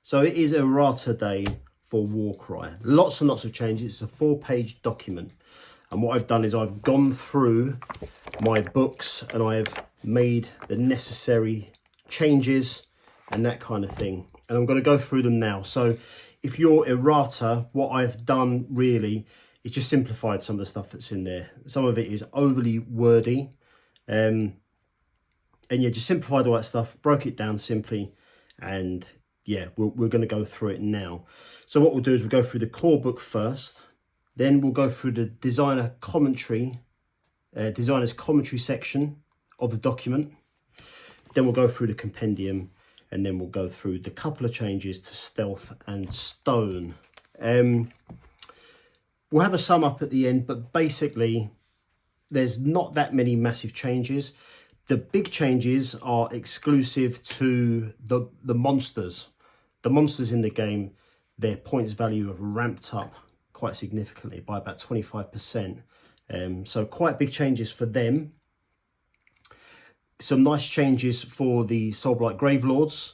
So it is Errata day for Warcry. Lots and lots of changes. It's a 4-page document. And what I've done is I've gone through my books and I've made the necessary changes and that kind of thing. And I'm going to go through them now. So if you're Errata, what I've done really is just simplified some of the stuff that's in there. Some of it is overly wordy. And yeah, just simplified all that stuff, broke it down simply, and yeah, we're going to go through it now. So what we'll do is we'll go through the core book first, then we'll go through the designer's commentary section of the document, then we'll go through the compendium, and then we'll go through the couple of changes to stealth and stone. We'll have a sum up at the end, but basically there's not that many massive changes. The big changes are exclusive to the monsters. The monsters in the game, their points value have ramped up quite significantly by about 25%. So quite big changes for them. Some nice changes for the Soulblight Gravelords,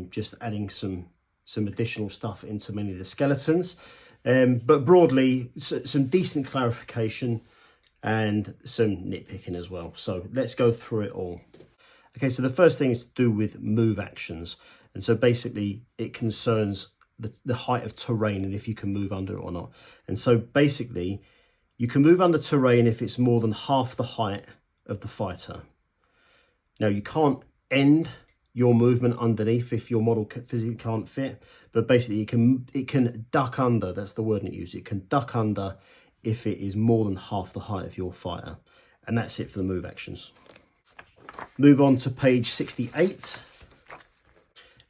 just adding some additional stuff into many of the skeletons. But broadly, some decent clarification and some nitpicking as well. So let's go through it all. Okay, so the first thing is to do with move actions. And so basically it concerns the height of terrain and if you can move under it or not. And so basically you can move under terrain if it's more than half the height of the fighter. Now you can't end your movement underneath if your model physically can't fit, but basically it can duck under. That's the word it uses. It can duck under if it is more than half the height of your fighter. And that's it for the move actions. Move on to page 68.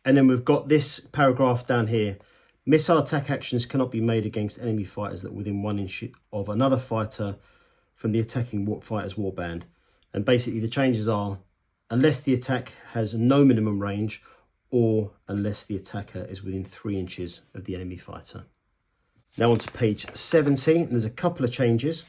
And then we've got this paragraph down here. Missile attack actions cannot be made against enemy fighters that are within 1 inch of another fighter from the attacking fighter's warband. And basically the changes are unless the attack has no minimum range or unless the attacker is within 3 inches of the enemy fighter. Now on to page 70, and there's a couple of changes.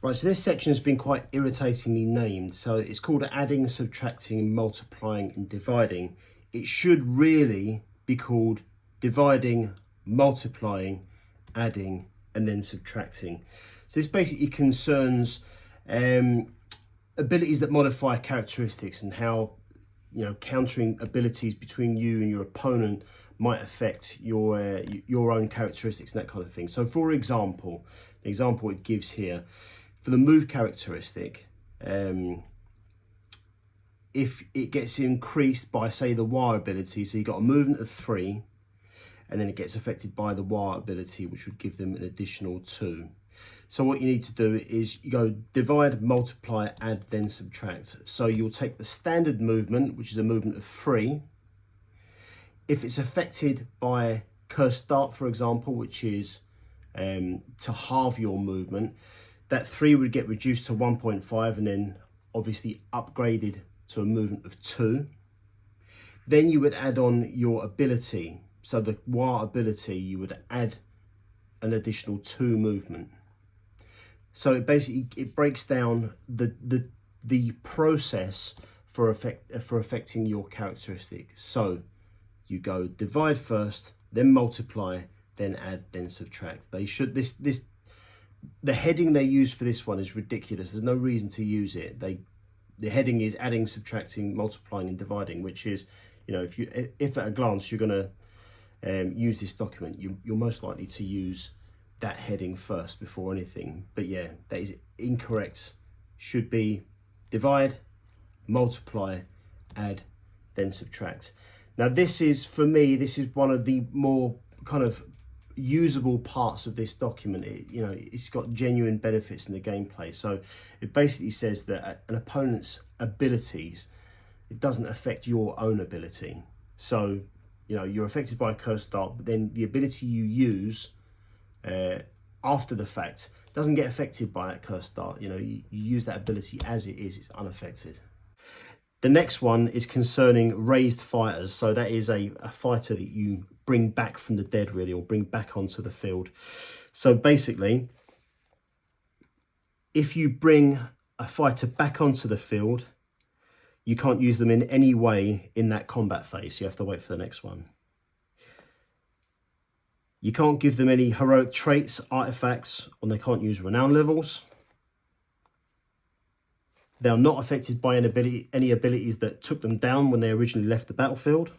Right, so this section has been quite irritatingly named. So it's called adding, subtracting, multiplying and dividing. It should really be called dividing, multiplying, adding and then subtracting. So this basically concerns abilities that modify characteristics and how, you know, countering abilities between you and your opponent might affect your own characteristics and that kind of thing. So for example, the example it gives here, for the move characteristic, if it gets increased by, say, the wire ability, so you've got a movement of 3, and then it gets affected by the wire ability, which would give them an additional 2. So what you need to do is you go divide, multiply, add, then subtract. So you'll take the standard movement, which is a movement of 3. If it's affected by cursed dart, for example, which is to halve your movement, that 3 would get reduced to 1.5 and then obviously upgraded to a movement of 2. Then you would add on your ability. So the wire ability, you would add an additional 2 movement. So it breaks down the process for affecting your characteristic. So you go divide first, then multiply, then add, then subtract. They should the heading they use for this one is ridiculous. There's no reason to use it. The heading is adding, subtracting, multiplying and dividing, which is, you know, if at a glance you're going to use this document, you're most likely to use that heading first before anything. But yeah, that is incorrect. Should be divide, multiply, add, then subtract. Now this is, for me, this is one of the more kind of usable parts of this document. It's got genuine benefits in the gameplay. So it basically says that an opponent's abilities, it doesn't affect your own ability. So, you know, you're affected by a cursed dart, but then the ability you use after the fact doesn't get affected by that cursed dart. You know, you use that ability as it is, it's unaffected. The next one is concerning raised fighters. So that is a fighter that you bring back from the dead, really, or bring back onto the field. So basically, if you bring a fighter back onto the field, you can't use them in any way in that combat phase. You have to wait for the next one. You can't give them any heroic traits, artifacts, or they can't use renown levels. They are not affected by any abilities that took them down when they originally left the battlefield.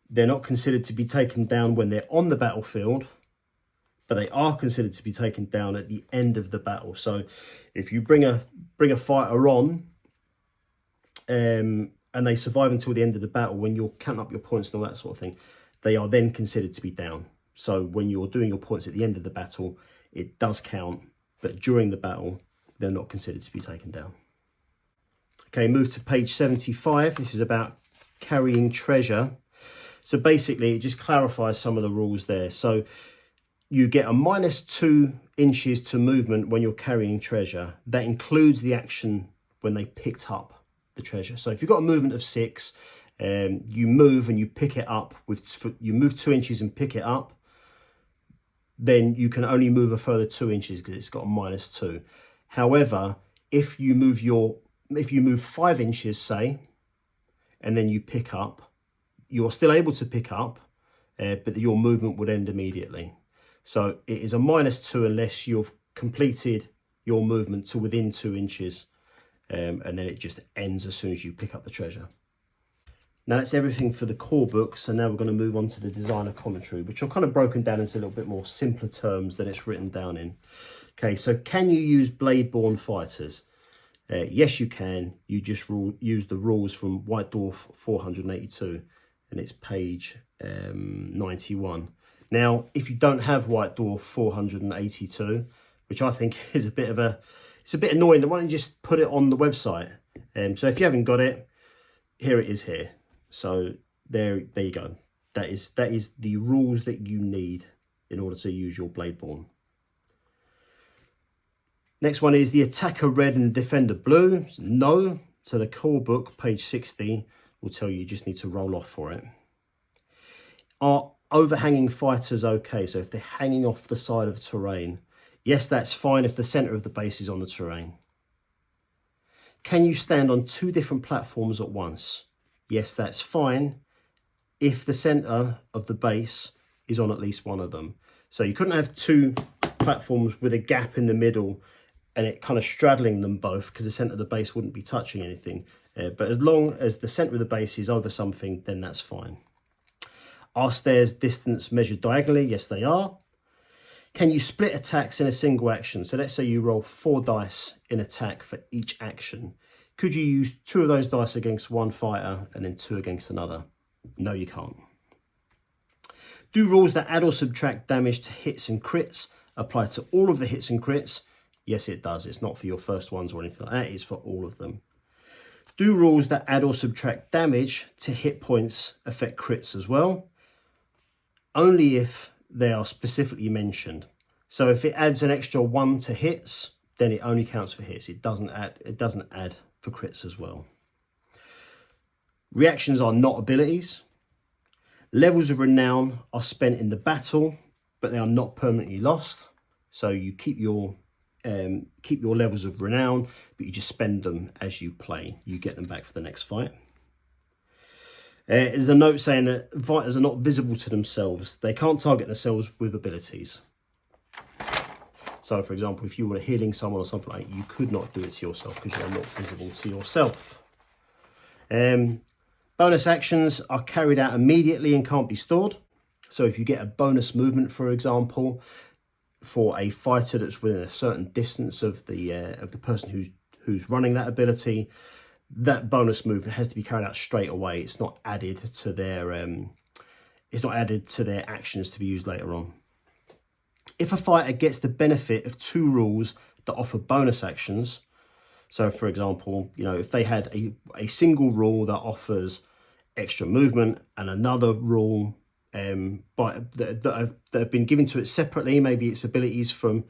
They're not considered to be taken down when they're on the battlefield, but they are considered to be taken down at the end of the battle. So if you bring a fighter on and they survive until the end of the battle, when you're counting up your points and all that sort of thing, they are then considered to be down. So when you're doing your points at the end of the battle, it does count, but during the battle, they're not considered to be taken down. Okay, move to page 75. This is about carrying treasure. So basically, it just clarifies some of the rules there. So you get a -2 inches to movement when you're carrying treasure. That includes the action when they picked up the treasure. So if you've got a movement of 6, you move and you pick it up, you move 2 inches and pick it up, then you can only move a further 2 inches because it's got a -2. However, if you move 5 inches, say, and then you pick up, you're still able to pick up, but your movement would end immediately. So it is a -2 unless you've completed your movement to within 2 inches, and then it just ends as soon as you pick up the treasure. Now that's everything for the core book. So now we're going to move on to the designer commentary, which are kind of broken down into a little bit more simpler terms than it's written down in. Okay, so can you use blade-borne fighters? Yes, you can. You just use the rules from White Dwarf 482, and it's page 91. Now, if you don't have White Dwarf 482, which I think is it's a bit annoying, why don't you just put it on the website? So if you haven't got it, here it is here. So there you go. That is the rules that you need in order to use your blade-borne. Next one is the attacker red and defender blue. No. So the core book, page 60, will tell you just need to roll off for it. Are overhanging fighters okay? So if they're hanging off the side of the terrain, yes, that's fine if the center of the base is on the terrain. Can you stand on 2 different platforms at once? Yes, that's fine if the center of the base is on at least one of them. So you couldn't have 2 platforms with a gap in the middle and it kind of straddling them both because the center of the base wouldn't be touching anything. But as long as the center of the base is over something, then that's fine. Are stairs distance measured diagonally? Yes, they are. Can you split attacks in a single action? So let's say you roll 4 dice in attack for each action. Could you use 2 of those dice against one fighter and then 2 against another? No, you can't. Do rules that add or subtract damage to hits and crits apply to all of the hits and crits? Yes, it does. It's not for your first ones or anything like that. It's for all of them. Do rules that add or subtract damage to hit points affect crits as well? Only if they are specifically mentioned. So if it adds an extra 1 to hits, then it only counts for hits. It doesn't add for crits as well. Reactions are not abilities. Levels of renown are spent in the battle, but they are not permanently lost. So you keep your levels of renown, but you just spend them as you play. You get them back for the next fight. There's a note saying that fighters are not visible to themselves. They can't target themselves with abilities. So, for example, if you were healing someone or something like that, you could not do it to yourself because you are not visible to yourself. Bonus actions are carried out immediately and can't be stored. So if you get a bonus movement, for example, for a fighter that's within a certain distance of the person who's running that ability, that bonus movement has to be carried out straight away. It's not added to their actions to be used later on. If a fighter gets the benefit of 2 rules that offer bonus actions, so for example, if they had a single rule that offers extra movement and another rule that have been given to it separately, maybe it's abilities from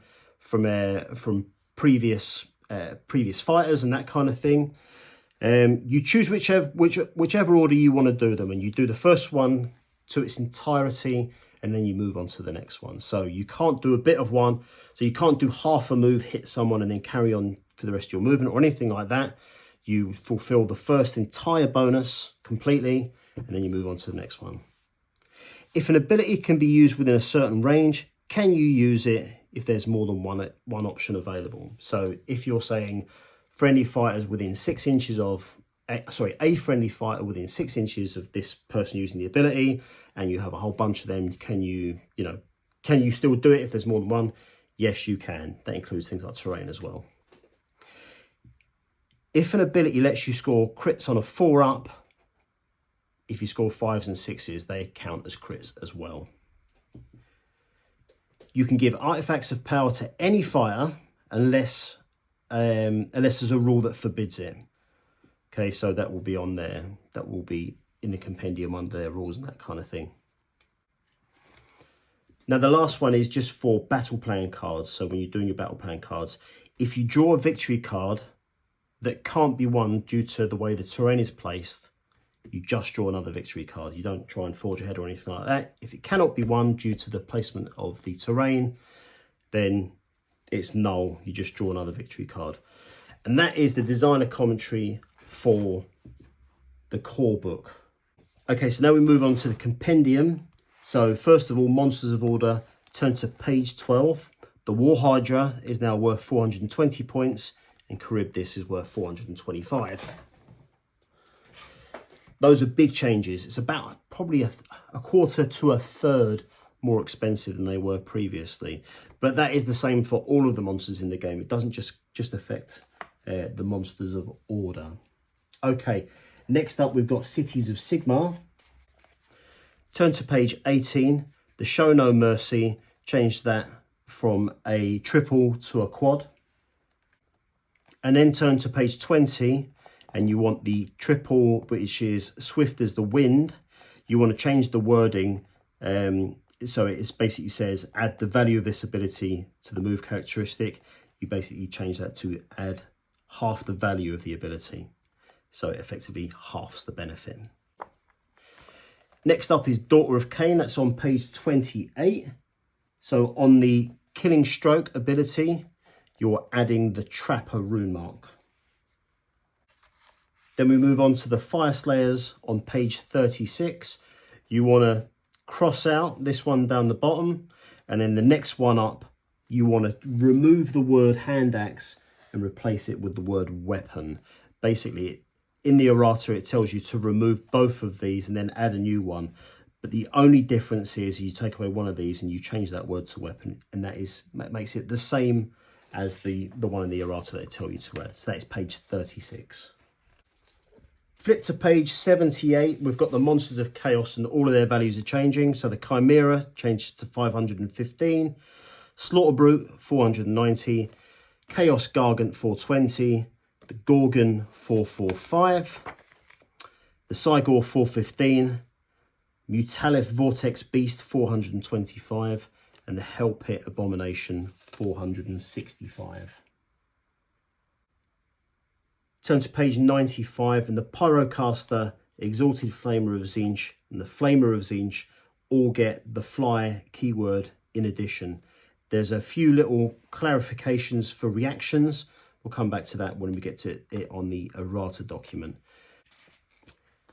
previous fighters and that kind of thing. You choose whichever order you want to do them, and you do the first one to its entirety, and then you move on to the next one. So you can't do a bit of one, so you can't do half a move, hit someone, and then carry on for the rest of your movement or anything like that. You fulfill the first entire bonus completely, and then you move on to the next one. If an ability can be used within a certain range, can you use it if there's more than one option available? So if you're saying friendly fighters within 6 inches of, a friendly fighter within 6 inches of this person using the ability, and you have a whole bunch of them, can you still do it if there's more than one? Yes, you can. That includes things like terrain as well. If an ability lets you score crits on a 4-up, if you score 5s and 6s, they count as crits as well. You can give artifacts of power to any fighter unless there's a rule that forbids it. Okay, so that will be on there. That will be in the compendium under their rules and that kind of thing. Now, the last one is just for battle plan cards. So when you're doing your battle plan cards, if you draw a victory card that can't be won due to the way the terrain is placed, you just draw another victory card. You don't try and forge ahead or anything like that. If it cannot be won due to the placement of the terrain, then it's null. You just draw another victory card. And that is the designer commentary for the core book. Okay, so now we move on to the compendium. So first of all, Monsters of Order, turn to page 12. The War Hydra is now worth 420 points and Charybdis is worth 425. Those are big changes. It's about probably a quarter to a third more expensive than they were previously. But that is the same for all of the monsters in the game. It doesn't just affect the Monsters of Order. Okay, next up we've got Cities of Sigmar. Turn to page 18. The Show No Mercy, changed that from a triple to a quad. And then turn to page 20 and you want the triple, which is Swift as the Wind. You want to change the wording. So it basically says add the value of this ability to the move characteristic. You basically change that to add half the value of the ability. So it effectively halves the benefit. Next up is Daughter of Kane. That's on page 28. So on the Killing Stroke ability, you're adding the Trapper rune mark. Then we move on to the Fire Slayers on page 36. You want to cross out this one down the bottom, and then the next one up, you want to remove the word hand axe and replace it with the word weapon. Basically, in the errata, it tells you to remove both of these and then add a new one. But the only difference is you take away one of these and you change that word to weapon, and that makes it the same as the one in the errata that they tell you to add. So that is page 36. Flip to page 78. We've got the Monsters of Chaos and all of their values are changing. So the Chimera changes to 515, Slaughter Brute 490, Chaos Gargant 420, the Gorgon 445, the Cygor 415, Mutalith Vortex Beast 425, and the Hell Pit Abomination 465. Turn to page 95, and the Pyrocaster, Exalted Flamer of Tzeentch, and the Flamer of Tzeentch all get the fly keyword in addition. There's a few little clarifications for reactions. We'll come back to that when we get to it on the errata document.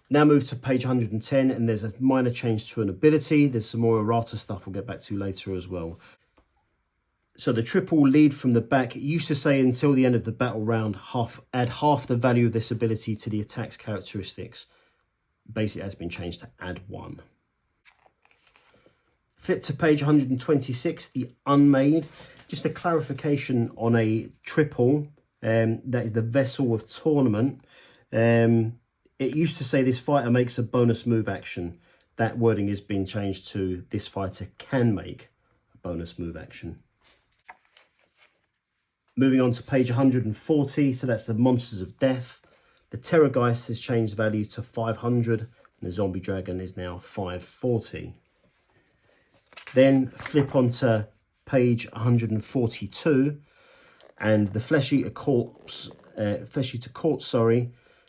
Now move to page 110, and there's a minor change to an ability. There's some more errata stuff we'll get back to later as well. So the triple lead from the back, it used to say until the end of the battle round, add half the value of this ability to the attack's characteristics. Basically, it has been changed to add 1. Flip to page 126, the Unmade. Just a clarification on a triple, that is the Vessel of Tournament. It used to say this fighter makes a bonus move action. That wording has been changed to this fighter can make a bonus move action. Moving on to page 140, so that's the Monsters of Death. The Terrorgeist has changed value to 500, and the Zombie Dragon is now 540. Then flip onto page 142, and the Flesh Eater Corpse,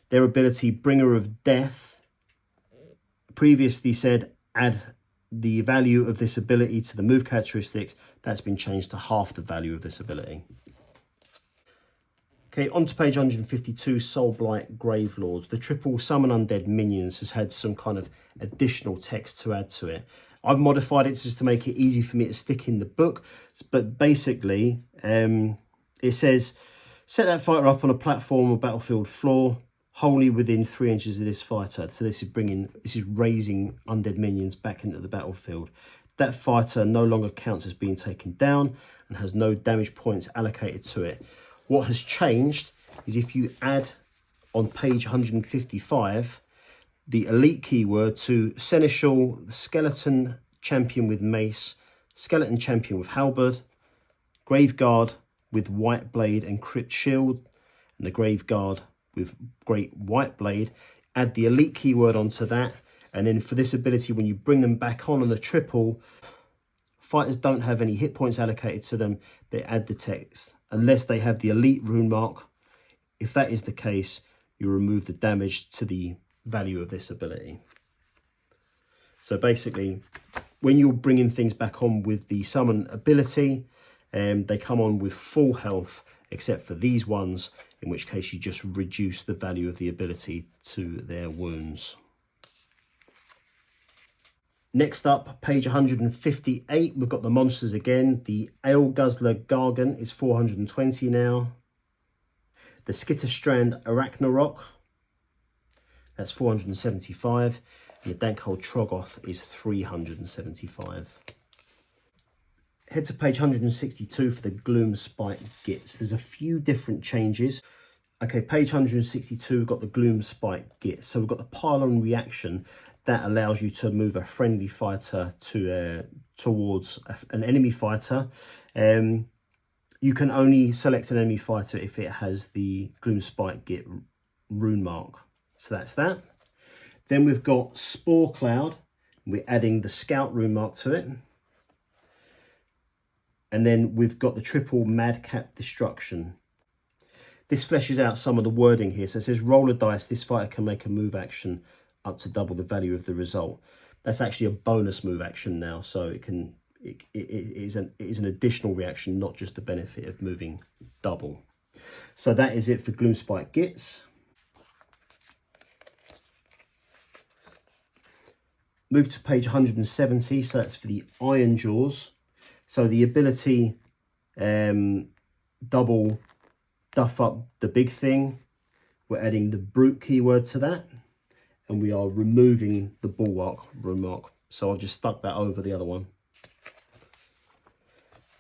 their ability Bringer of Death, previously said add the value of this ability to the move characteristics. That's been changed to half the value of this ability. Okay, on to page 152, Soulblight Gravelords. The triple Summon Undead Minions has had some kind of additional text to add to it. I've modified it just to make it easy for me to stick in the book. But basically, it says, set that fighter up on a platform or battlefield floor, wholly within 3 inches of this fighter. So this is raising undead minions back into the battlefield. That fighter no longer counts as being taken down and has no damage points allocated to it. What has changed is if you add on page 155 the elite keyword to Seneschal, skeleton champion with mace, skeleton champion with halberd, graveguard with white blade and crypt shield, and the graveguard with great white blade, add the elite keyword onto that. And then for this ability, when you bring them back on the triple, fighters don't have any hit points allocated to them. They add the text unless they have the elite rune mark. If that is the case, you remove the damage to the value of this ability. So basically, when you're bringing things back on with the summon ability, they come on with full health, except for these ones, in which case you just reduce the value of the ability to their wounds. Next up, page 158, we've got the monsters again. The Ale Guzzler Gargant is 420 now. The Skitterstrand Arachnarok, that's 475. And the Dankhold Troggoth is 375. Head to page 162 for the Gloom Spike Gits. There's a few different changes. Okay, page 162, we've got the Gloom Spike Gits. So we've got the pylon reaction that allows you to move a friendly fighter towards an enemy fighter. You can only select an enemy fighter if it has the Gloom Spike Git rune mark. So that's that. Then we've got Spore Cloud. We're adding the Scout rune mark to it. And then we've got the triple Madcap Destruction. This fleshes out some of the wording here. So it says, roll a dice. This fighter can make a move action up to double the value of the result. That's actually a bonus move action now. So it is an additional reaction, not just the benefit of moving double. So that is it for Gloom Spike Gits. Move to page 170. So that's for the Iron Jaws. So the ability double duff up the big thing. We're adding the brute keyword to that. And we are removing the bulwark remark. So I've just stuck that over the other one.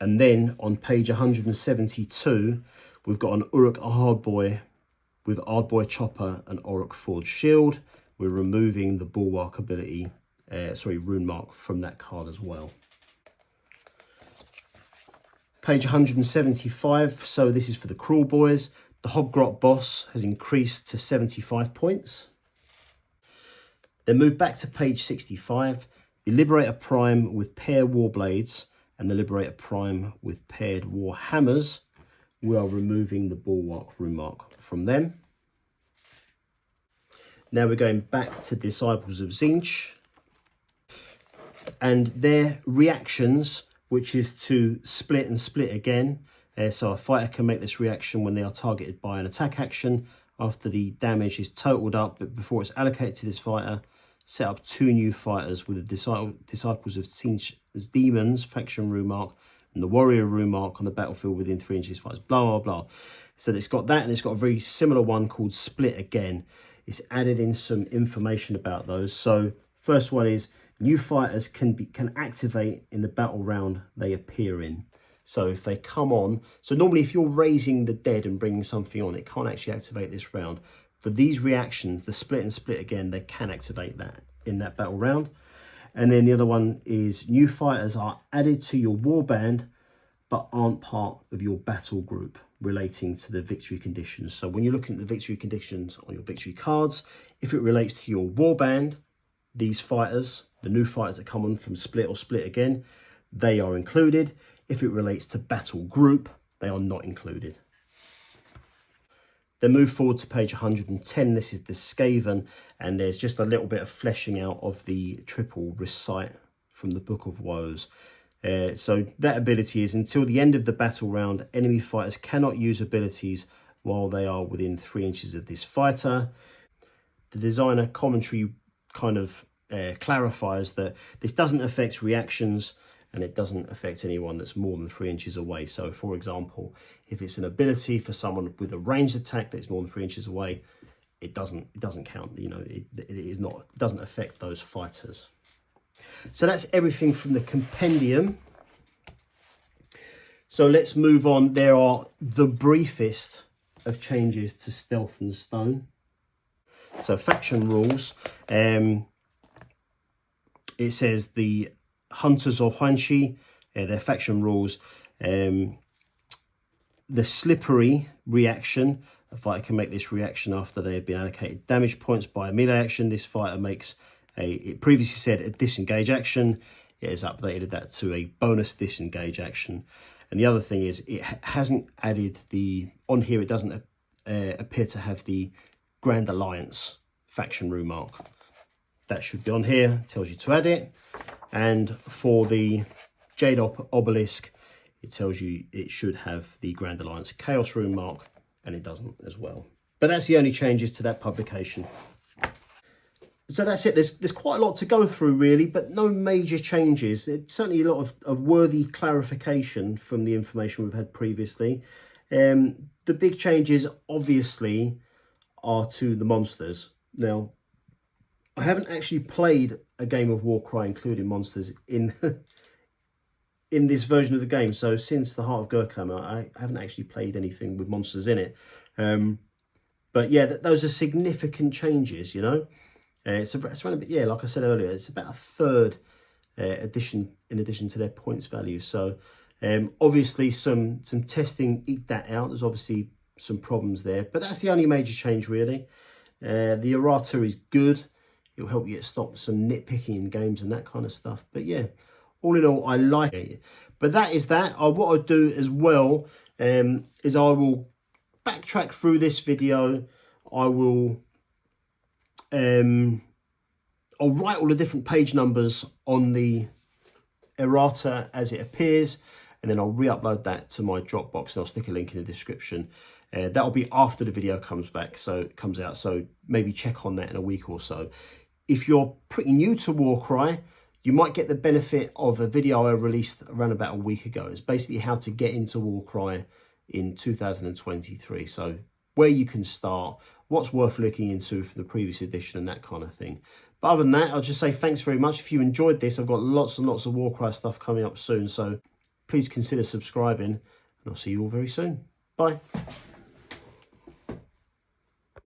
And then on page 172, we've got an Uruk Hardboy with Ardboy Chopper and Uruk Forged Shield. We're removing the bulwark ability, rune mark from that card as well. Page 175, so this is for the Cruel Boys. The Hobgrot boss has increased to 75 points. Then move back to page 65. The Liberator Prime with paired Warblades and the Liberator Prime with paired War Hammers. We are removing the bulwark rune mark from them. Now we're going back to Disciples of Tzeentch. And their reactions, which is to split and split again. So a fighter can make this reaction when they are targeted by an attack action after the damage is totaled up, but before it's allocated to this fighter. Set up 2 new fighters with the Disciples of Tzeentch's Demons faction rune mark and the Warrior rune mark on the battlefield within 3 inches fighters, blah, blah, blah. So it's got that, and it's got a very similar one called Split Again. It's added in some information about those. So first one is new fighters can activate in the battle round they appear in. So if they come on, so normally if you're raising the dead and bringing something on, it can't actually activate this round. For these reactions, the split and split again, they can activate that in that battle round. And then the other one is new fighters are added to your warband, but aren't part of your battle group relating to the victory conditions. So when you're looking at the victory conditions on your victory cards, if it relates to your warband, these fighters, the new fighters that come on from split or split again, they are included. If it relates to battle group, they are not included. Then move forward to page 110. This is the Skaven, and there's just a little bit of fleshing out of the triple recite from the Book of Woes. So that ability is until the end of the battle round, enemy fighters cannot use abilities while they are within 3 inches of this fighter. The designer commentary kind of clarifies that this doesn't affect reactions, and it doesn't affect anyone that's more than 3 inches away. So for example, if it's an ability for someone with a ranged attack that's more than 3 inches away, it doesn't count. You know, it doesn't affect those fighters. So that's everything from the compendium. So let's move on. There are the briefest of changes to Stealth and Stone. So faction rules. It says the Hunters of Huanxi, their faction rules. The slippery reaction. A fighter can make this reaction after they have been allocated damage points by a melee action. This fighter makes it previously said a disengage action. It has updated that to a bonus disengage action. And the other thing is it hasn't added on here it doesn't appear to have the Grand Alliance faction rune mark. That should be on here, it tells you to add it. And for the Jade Obelisk, it tells you it should have the Grand Alliance Chaos rune mark, and it doesn't as well. But that's the only changes to that publication. So that's it. There's quite a lot to go through really, but no major changes. It's certainly a lot of worthy clarification from the information we've had previously. The big changes obviously are to the monsters. Now, I haven't actually played a game of Warcry including monsters in in this version of the game. So since the Heart of Gur came out, I haven't actually played anything with monsters in it. But yeah, those are significant changes, you know. It's around a bit, yeah, like I said earlier, it's about a third addition in addition to their points value. So obviously some testing eked that out. There's obviously some problems there, but that's the only major change really. The Errata is good. It'll help you stop some nitpicking in games and that kind of stuff. But yeah, all in all, I like it. But that is that. What I'll do as well is I will backtrack through this video. I will I'll write all the different page numbers on the Errata as it appears, and then I'll re-upload that to my Dropbox, and I'll stick a link in the description. That'll be after the video comes out, so maybe check on that in a week or so. If you're pretty new to Warcry, you might get the benefit of a video I released around about a week ago. It's basically how to get into Warcry in 2023. So where you can start, what's worth looking into from the previous edition and that kind of thing. But other than that, I'll just say thanks very much. If you enjoyed this, I've got lots and lots of Warcry stuff coming up soon. So please consider subscribing, and I'll see you all very soon. Bye.